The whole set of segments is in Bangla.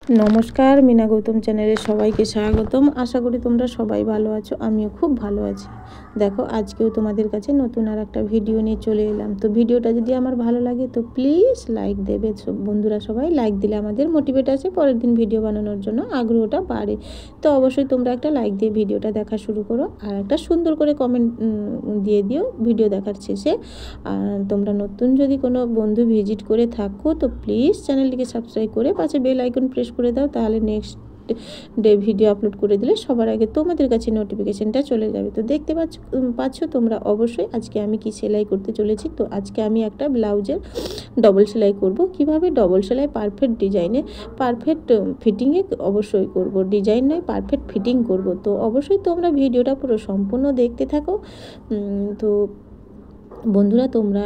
नमस्कार मीना गौतम चैनले सबाइके स्वागतम। आशा करी तोमरा सबाई भालो आछो, आमिओ खूब भालो आछि। देखो आजकेও তোমাদের কাছে নতুন আর একটা ভিডিও নিয়ে চলে এলাম। তো ভিডিওটা যদি আমার ভালো লাগে তো প্লিজ লাইক দেবে। বন্ধুরা সবাই লাইক দিলে আমাদের মোটিভেট আসে পরের দিন ভিডিও বানানোর জন্য, আগ্রহটা বাড়ে। তো অবশ্যই তোমরা একটা লাইক দিয়ে ভিডিওটা দেখা শুরু করো আর একটা সুন্দর করে কমেন্ট দিয়ে দিও ভিডিও দেখার শেষে। আর তোমরা নতুন যদি কোনো বন্ধু ভিজিট করে থাকো তো প্লিজ চ্যানেলটিকে সাবস্ক্রাইব করে পাশে বেল আইকন প্রেস করে দাও, তাহলে নেক্সট ডে ভিডিও আপলোড করে দিলে সবার আগে তোমাদের কাছে নোটিফিকেশনটা চলে যাবে। তো দেখতে পাচ্ছ তোমরা অবশ্যই আজকে আমি কি সেলাই করতে চলেছি। তো আজকে আমি একটা ব্লাউজের ডবল সেলাই করব। কিভাবে ডবল সেলাই পারফেক্ট ডিজাইনে পারফেক্ট ফিটিংয়ে অবশ্যই করব, ডিজাইন নয় পারফেক্ট ফিটিং করব। তো অবশ্যই তোমরা ভিডিওটা পুরো সম্পূর্ণ দেখতে থাকো। তো বন্ধুরা তোমরা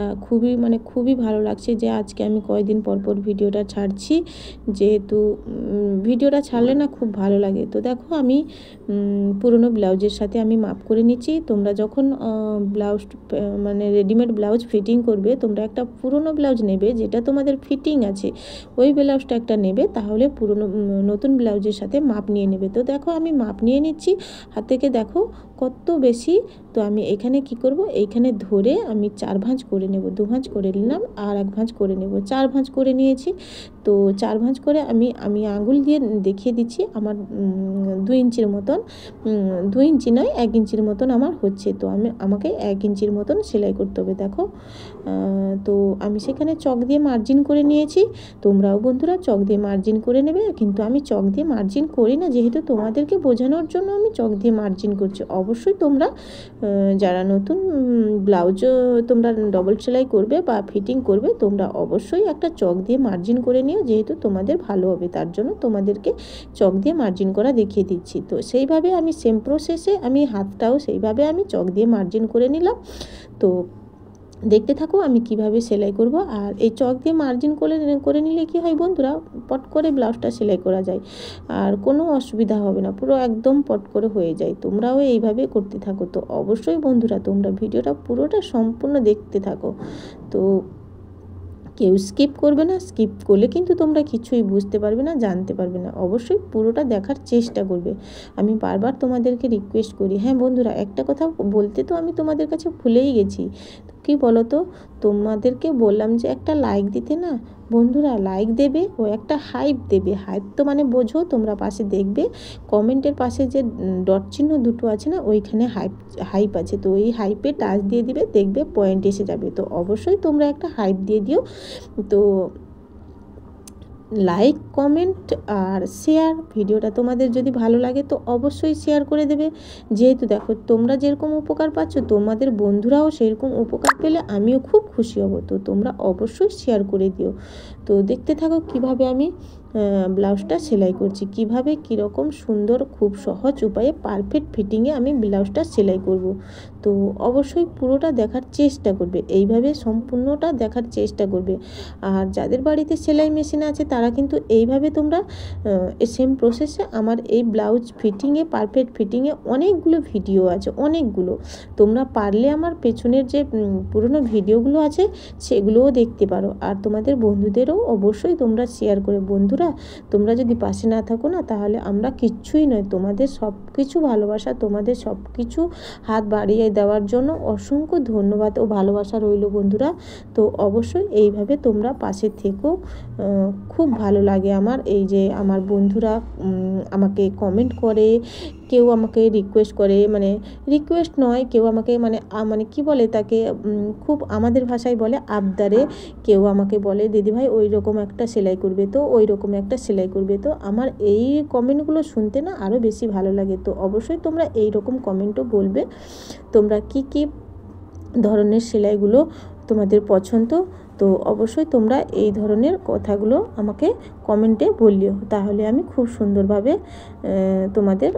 খুবই ভালো লাগছে যে আজকে আমি কয়েকদিন পর ভিডিওটা ছাড়ছি, যেহেতু ভিডিওটা ছাড়লে না খুব ভালো লাগে। তো দেখো আমি পুরনো ব্লাউজের সাথে আমি মাপ করে নিচ্ছি। তোমরা যখন ব্লাউজ রেডিমেড ব্লাউজ ফিটিং করবে, তোমরা একটা পুরনো ব্লাউজ নেবে যেটা তোমাদের ফিটিং আছে, ওই ব্লাউজটা একটা নেবে, তাহলে নতুন ব্লাউজের সাথে মাপ নিয়ে নেবে। তো দেখো আমি মাপ নিয়ে নিচ্ছি হাত থেকে, দেখো কত বেশি। তো আমি এখানে কি করব, এইখানে ধরে আমি 4 ভাঁজ করে নেব, 2 ভাঁজ করে নিলাম আর 1 ভাঁজ করে নেব, 4 ভাঁজ করে নিয়েছি। তো 4 ভাঁজ করে আমি আঙুল দিয়ে দেখিয়ে দিচ্ছি আমার 2 ইঞ্চির মতন, 2 ইঞ্চি নয় 1 ইঞ্চির মতন আমার হচ্ছে। তো আমাকে 1 ইঞ্চির মতন সেলাই করতে হবে। দেখো তো আমি সেখানে চক দিয়ে মার্জিন করে নিয়েছি। তোমরাও বন্ধুরা চক দিয়ে মার্জিন করে নেবে, কিন্তু আমি চক দিয়ে মার্জিন করি না, যেহেতু তোমাদেরকে বোঝানোর জন্য আমি চক দিয়ে মার্জিন করছি। অবশ্যই তোমরা যারা নতুন ব্লাউজ তোমরা ডবল সেলাই করবে বা ফিটিং করবে, তোমরা অবশ্যই একটা চক দিয়ে মার্জিন করে নিও, যেহেতু তোমাদের ভালো হবে। তার জন্য তোমাদেরকে চক দিয়ে মার্জিন করা দেখিয়ে দিচ্ছি। তো সেইভাবে আমি সেম প্রসেসে আমি হাতটাও সেইভাবে আমি চক দিয়ে মার্জিন করে নিলাম। তো দেখতে থাকো আমি কিভাবে সেলাই করব। আর এই চক দিয়ে মার্জিন করে নিলে কি হয় বন্ধুরা, পট করে ব্লাউজটা সেলাই করা যায় আর কোনো অসুবিধা হবে না, পুরো একদম পট করে হয়ে যায়। তোমরাও এইভাবে করতে থাকো। তো অবশ্যই বন্ধুরা তোমরা ভিডিওটা পুরোটা সম্পূর্ণ দেখতে থাকো। তো কেউ স্কিপ করবে না, স্কিপ করলে কিন্তু তোমরা কিছুই বুঝতে পারবে না, জানতে পারবে না। অবশ্যই পুরোটা দেখার চেষ্টা করবে। আমি বারবার তোমাদেরকে রিকোয়েস্ট করি। হ্যাঁ বন্ধুরা, একটা কথা বলতে তো আমি তোমাদের কাছে ভুলেই গেছি। কি বলো তো, তোমাদেরকে বললাম যে একটা লাইক দিতে না বন্ধুরা, লাইক দেবে ও একটা হাইপ দেবে। হাইপ তো মানে বোঝো, তোমরা পাশে দেখবে কমেন্টের পাশে যে ডট চিহ্ন দুটো আছে না, ওইখানে হাইপ আছে। তো ওই হাইপে টাচ দিয়ে দিবে, দেখবে পয়েন্ট এসে যাবে। তো অবশ্যই তোমরা একটা হাইপ দিয়ে দিও। তো লাইক কমেন্ট আর শেয়ার, ভিডিওটা তোমাদের যদি ভালো লাগে তো অবশ্যই শেয়ার করে দেবে। যেহেতু দেখো তোমরা যেরকম উপকার পাচ্ছ, তোমাদের বন্ধুরাও সেরকম উপকার পেলে আমিও খুব খুশি হব। তো তোমরা অবশ্যই শেয়ার করে দিও। তো দেখতে থাকো কিভাবে আমি ব্লাউজটা সেলাই করছি, কিভাবে কীরকম সুন্দর খুব সহজ উপায়ে পারফেক্ট ফিটিংয়ে আমি ব্লাউজটা সেলাই করব। তো অবশ্যই পুরোটা দেখার চেষ্টা করবে, এইভাবে সম্পূর্ণটা দেখার চেষ্টা করবে। আর যাদের বাড়িতে সেলাই মেশিন আছে তারা কিন্তু এইভাবে তোমরা সেম প্রসেসে আমার এই ব্লাউজ ফিটিংয়ে পারফেক্ট ফিটিংয়ে অনেকগুলো ভিডিও আছে, অনেকগুলো। তোমরা পারলে আমার পেছনের যে পুরনো ভিডিওগুলো আছে সেগুলোও দেখতে পারো। আর তোমাদের বন্ধুদেরও অবশ্যই তোমরা শেয়ার করে। বন্ধুরা তোমরা যদি পাশে না থাকো না, তাহলে আমরা কিচ্ছুই নয়। তোমাদের সব কিছু ভালোবাসা, তোমাদের সব কিছু হাত বাড়িয়ে দেওয়ার জন্য অসংখ্য ধন্যবাদ ও ভালোবাসা রইল বন্ধুরা। তো অবশ্যই এইভাবে তোমরা পাশে থেকো। খুব ভালো লাগে আমার এই যে আমার বন্ধুরা আমাকে কমেন্ট করে, কেউ আমাকে রিকোয়েস্ট করে, মানে রিকোয়েস্ট নয়, কেউ আমাকে মানে কি বলে তাকে, খুব আমাদের ভাষায় বলে আবদারে। কেউ আমাকে বলে দিদিভাই ওই রকম একটা সেলাই করবে, তো ওই রকম একটা সেলাই করবে। তো আমার এই কমেন্টগুলো শুনতে না আরও বেশি ভালো লাগে। তো অবশ্যই তোমরা এই রকম কমেন্টও বলবে, তোমরা কি ধরনের সেলাইগুলো তোমাদের পছন্দ। তো অবশ্যই তোমরা এই ধরনের কথাগুলো আমাকে কমেন্টে বলিও, তাহলে আমি খুব সুন্দরভাবে তোমাদের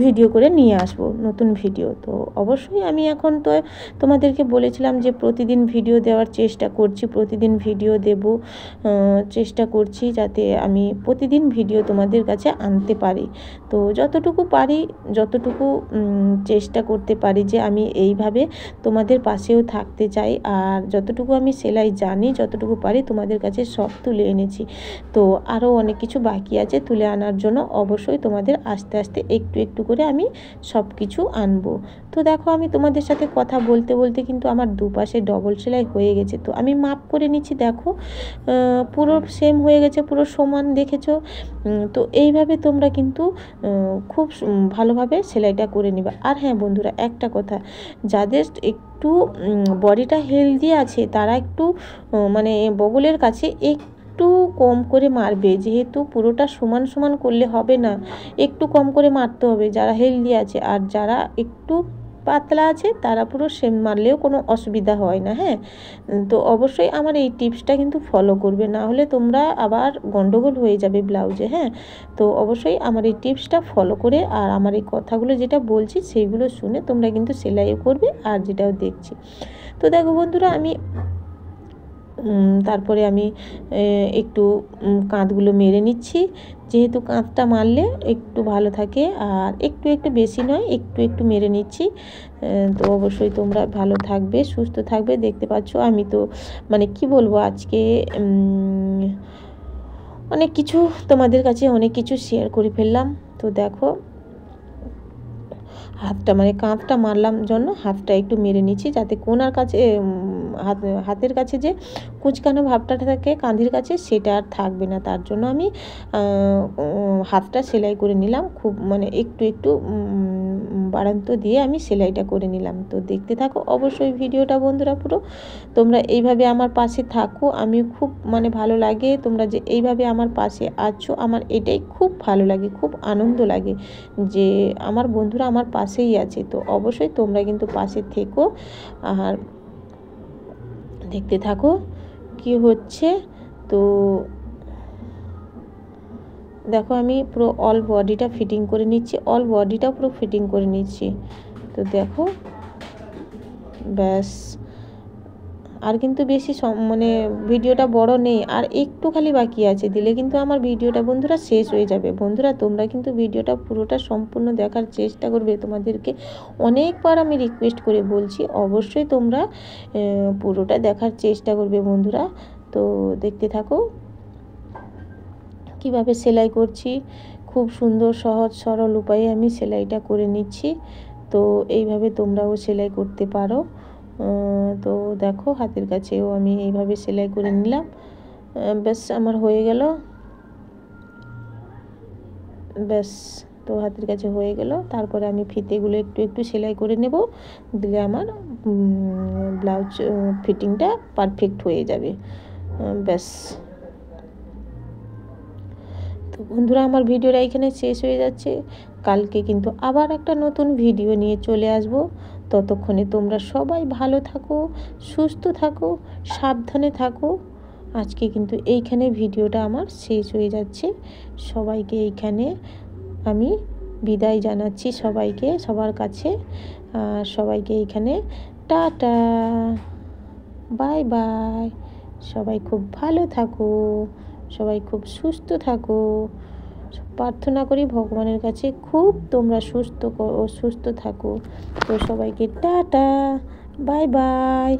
ভিডিও করে নিয়ে আসবো নতুন ভিডিও। তো অবশ্যই আমি এখন তো তোমাদেরকে বলেছিলাম যে প্রতিদিন ভিডিও দেওয়ার চেষ্টা করছি, প্রতিদিন ভিডিও দেব চেষ্টা করছি, যাতে আমি প্রতিদিন ভিডিও তোমাদের কাছে আনতে পারি। তো যতটুকু পারি, যতটুকু চেষ্টা করতে পারি যে আমি এইভাবে তোমাদের পাশেও থাকতে চাই। আর যতটুকু আমি সেলাই তাই জানি যতটুকু পারি তোমাদের কাছে সব তুলে এনেছি। তো আরও অনেক কিছু বাকি আছে তুলে আনার জন্য, অবশ্যই তোমাদের আস্তে আস্তে একটু একটু করে আমি সব কিছু আনবো। তো দেখো আমি তোমাদের সাথে কথা বলতে বলতে কিন্তু আমার দুপাশে ডবল সেলাই হয়ে গেছে। তো আমি মাপ করে নিচ্ছি, দেখো পুরো সেম হয়ে গেছে, পুরো সমান দেখেছো। তো এইভাবে তোমরা কিন্তু খুব ভালোভাবে সেলাইটা করে নিবা। আর হ্যাঁ বন্ধুরা, একটা কথা, যাদের একটু বডিটা হেলদি আছে তারা একটু মানে বগলের কাছে একটু কম করে মারবে, যেহেতু পুরোটা সমান সমান করলে হবে না, একটু কম করে মারতে হবে যারা হেলদি আছে। আর যারা একটু পাতলা আছে তারা পুরো সেম মারলেও কোনো অসুবিধা হয় না। হ্যাঁ, তো অবশ্যই আমার এই টিপসটা কিন্তু ফলো করবে, না হলে তোমরা আবার গন্ডগোল হয়ে যাবে ব্লাউজে। হ্যাঁ, তো অবশ্যই আমার এই টিপসটা ফলো করে আর আমার এই কথাগুলো যেটা বলছি সেইগুলো শুনে তোমরা কিন্তু সেলাইও করবে আর যেটাও দেখছি। তো দেখো বন্ধুরা, আমি তারপরে আমি একটু কাঁধগুলো মেরে নিচ্ছি, যেহেতু কাঁধটা মারলে একটু ভালো থাকে। আর একটু একটু বেশি নয়, একটু একটু মেরে নিচ্ছি। তো অবশ্যই তোমরা ভালো থাকবে, সুস্থ থাকবে। দেখতে পাচ্ছ আমি তো মানে কি বলবো, আজকে অনেক কিছু তোমাদের কাছে অনেক কিছু শেয়ার করে ফেললাম। তো দেখো হাতটা মানে কাঁধটা মারলাম জন্য হাতটা একটু মেরে নিচ্ছি, যাতে কোনার কাছে হাতের কাছে যে কুচকানো ভাবটা থাকে কাঁধের কাছে সেটা আর থাকবে না। তার জন্য আমি হাতটা সেলাই করে নিলাম, খুব মানে একটু একটু বাড়ান্ত দিয়ে আমি সেলাইটা করে নিলাম। তো দেখতে থাকো অবশ্যই ভিডিওটা বন্ধুরা পুরো। তোমরা এইভাবে আমার পাশে থাকো, আমি খুব মানে ভালো লাগে তোমরা যে এইভাবে আমার পাশে আছো, আমার এটাই খুব ভালো লাগে, খুব আনন্দ লাগে যে আমার বন্ধুরা আমার পাশেই আছে। তো অবশ্যই তোমরা কিন্তু পাশে থেকো আর দেখতে থাকো কি হচ্ছে। তো দেখো আমি পুরো অল বডিটা ফিটিং করে নিচ্ছি, অল বডিটা পুরো ফিটিং করে নিচ্ছি। তো দেখো ব্যাস, আর কিন্তু বেশি মানে ভিডিওটা বড় নেই, আর একটু খালি বাকি আছে, দিলে কিন্তু আমার ভিডিওটা বন্ধুরা শেষ হয়ে যাবে। বন্ধুরা তোমরা কিন্তু ভিডিওটা পুরোটা সম্পূর্ণ দেখার চেষ্টা করবে, তোমাদেরকে অনেকবার আমি রিকোয়েস্ট করে বলছি, অবশ্যই তোমরা পুরোটা দেখার চেষ্টা করবে বন্ধুরা। তো দেখতে থাকো কিভাবে সেলাই করছি, খুব সুন্দর সহজ সরল উপায়ে আমি সেলাইটা করে নিচ্ছি। তো এইভাবে তোমরাও সেলাই করতে পারো। তো দেখো হাতের কাছেও আমি এইভাবে সেলাই করে নিলাম, ব্যাস আমার হয়ে গেল, ব্যাস। তো হাতের কাছে হয়ে গেল, তারপরে আমি ফিতেগুলো একটু একটু সেলাই করে নেব, দিলে আমার ব্লাউজ ফিটিংটা পারফেক্ট হয়ে যাবে, ব্যাস। তো বন্ধুরা আমার ভিডিওটা এখানে শেষ হয়ে যাচ্ছে, কালকে কিন্তু আবার একটা নতুন ভিডিও নিয়ে চলে আসব। ততক্ষণে তোমরা সবাই ভালো থাকো, সুস্থ থাকো, সাবধানে থাকো। আজকে কিন্তু এইখানে ভিডিওটা আমার শেষ হয়ে যাচ্ছে। সবাইকে এইখানে আমি বিদায় জানাচ্ছি, সবাইকে সবার কাছে। আর সবাইকে এইখানে টাটা, বাই বাই। সবাই খুব ভালো থাকো, সবাই খুব সুস্থ থাকো। প্রার্থনা করি ভগবানের কাছে খুব তোমরা সুস্থ থাকো। তো সবাইকে টাটা, বাই বাই।